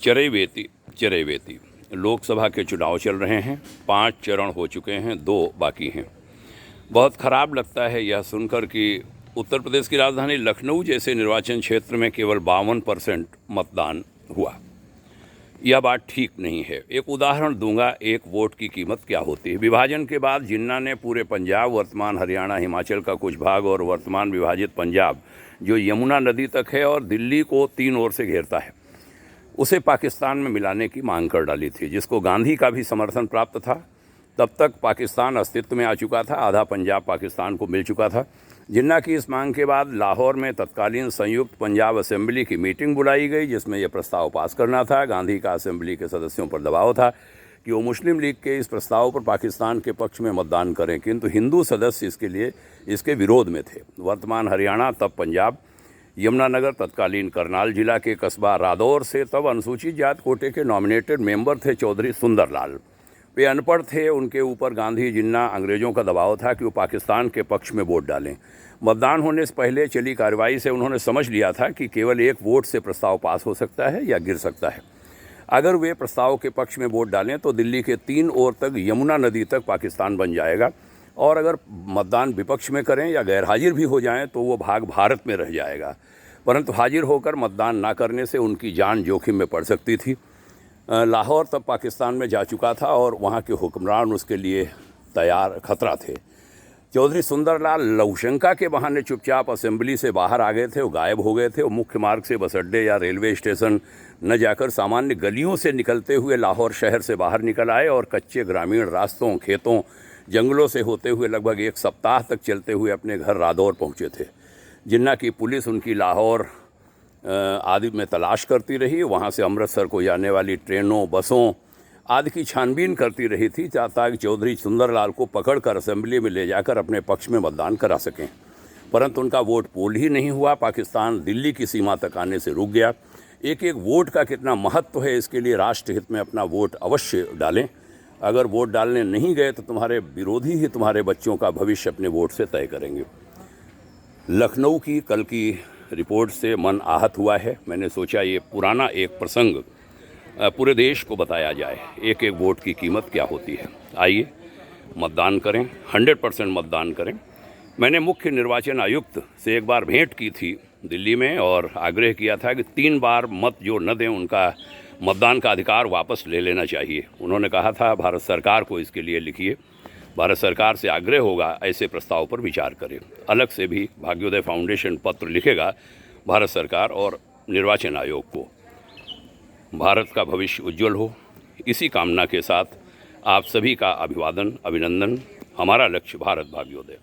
चरैवेति चरैवेति लोकसभा के चुनाव चल रहे हैं। 5 चरण हो चुके हैं, 2 बाकी हैं। बहुत ख़राब लगता है यह सुनकर कि उत्तर प्रदेश की राजधानी लखनऊ जैसे निर्वाचन क्षेत्र में केवल 52% मतदान हुआ। यह बात ठीक नहीं है। एक उदाहरण दूंगा, एक वोट की कीमत क्या होती है। विभाजन के बाद जिन्ना ने पूरे पंजाब, वर्तमान हरियाणा, हिमाचल का कुछ भाग और वर्तमान विभाजित पंजाब जो यमुना नदी तक है और दिल्ली को 3 ओर से घेरता है, उसे पाकिस्तान में मिलाने की मांग कर डाली थी, जिसको गांधी का भी समर्थन प्राप्त था। तब तक पाकिस्तान अस्तित्व में आ चुका था, आधा पंजाब पाकिस्तान को मिल चुका था। जिन्ना की इस मांग के बाद लाहौर में तत्कालीन संयुक्त पंजाब असेंबली की मीटिंग बुलाई गई, जिसमें यह प्रस्ताव पास करना था। गांधी का असेंबली के सदस्यों पर दबाव था कि वो मुस्लिम लीग के इस प्रस्ताव पर पाकिस्तान के पक्ष में मतदान करें, किंतु हिंदू सदस्य इसके विरोध में थे। वर्तमान हरियाणा, तब पंजाब, यमुनानगर तत्कालीन करनाल जिला के कस्बा रादौर से तब अनुसूचित जात कोटे के नॉमिनेटेड मेंबर थे चौधरी सुंदरलाल। वे अनपढ़ थे, उनके ऊपर गांधी, जिन्ना, अंग्रेज़ों का दबाव था कि वो पाकिस्तान के पक्ष में वोट डालें। मतदान होने से पहले चली कार्रवाई से उन्होंने समझ लिया था कि केवल एक वोट से प्रस्ताव पास हो सकता है या गिर सकता है। अगर वे प्रस्ताव के पक्ष में वोट डालें तो दिल्ली के 3 ओर तक यमुना नदी तक पाकिस्तान बन जाएगा, और अगर मतदान विपक्ष में करें या गैरहाजिर भी हो जाएं तो वो भाग भारत में रह जाएगा। परंतु हाजिर होकर मतदान ना करने से उनकी जान जोखिम में पड़ सकती थी। लाहौर तब पाकिस्तान में जा चुका था और वहाँ के हुक्मरान उसके लिए तैयार खतरा थे। चौधरी सुंदरलाल लघुशंका के बहाने चुपचाप असेंबली से बाहर आ गए थे, वो गायब हो गए थे। वो मुख्य मार्ग से बस अड्डे या रेलवे स्टेशन न जाकर सामान्य गलियों से निकलते हुए लाहौर शहर से बाहर निकल आए और कच्चे ग्रामीण रास्तों, खेतों, जंगलों से होते हुए लगभग 1 सप्ताह तक चलते हुए अपने घर रादौर पहुँचे थे। जिन्ना की पुलिस उनकी लाहौर आदि में तलाश करती रही। वहाँ से अमृतसर को जाने वाली ट्रेनों, बसों आदि की छानबीन करती रही थी, ताकि चौधरी सुंदरलाल को पकड़कर असेंबली में ले जाकर अपने पक्ष में मतदान करा सकें। परंतु उनका वोट पोल ही नहीं हुआ। पाकिस्तान दिल्ली की सीमा तक आने से रुक गया। एक एक वोट का कितना महत्व है, इसके लिए राष्ट्रहित में अपना वोट अवश्य डालें। अगर वोट डालने नहीं गए तो तुम्हारे विरोधी ही तुम्हारे बच्चों का भविष्य अपने वोट से तय करेंगे। लखनऊ की कल की रिपोर्ट से मन आहत हुआ है। मैंने सोचा ये पुराना एक प्रसंग पूरे देश को बताया जाए, एक एक वोट की कीमत क्या होती है। आइए मतदान करें, 100% मतदान करें। मैंने मुख्य निर्वाचन आयुक्त से एक बार भेंट की थी दिल्ली में और आग्रह किया था कि 3 बार मत जो न दें उनका मतदान का अधिकार वापस ले लेना चाहिए। उन्होंने कहा था भारत सरकार को इसके लिए लिखिए, भारत सरकार से आग्रह होगा ऐसे प्रस्ताव पर विचार करें। अलग से भी भाग्योदय फाउंडेशन पत्र लिखेगा भारत सरकार और निर्वाचन आयोग को। भारत का भविष्य उज्जवल हो, इसी कामना के साथ आप सभी का अभिवादन, अभिनंदन। हमारा लक्ष्य भारत भाग्योदय।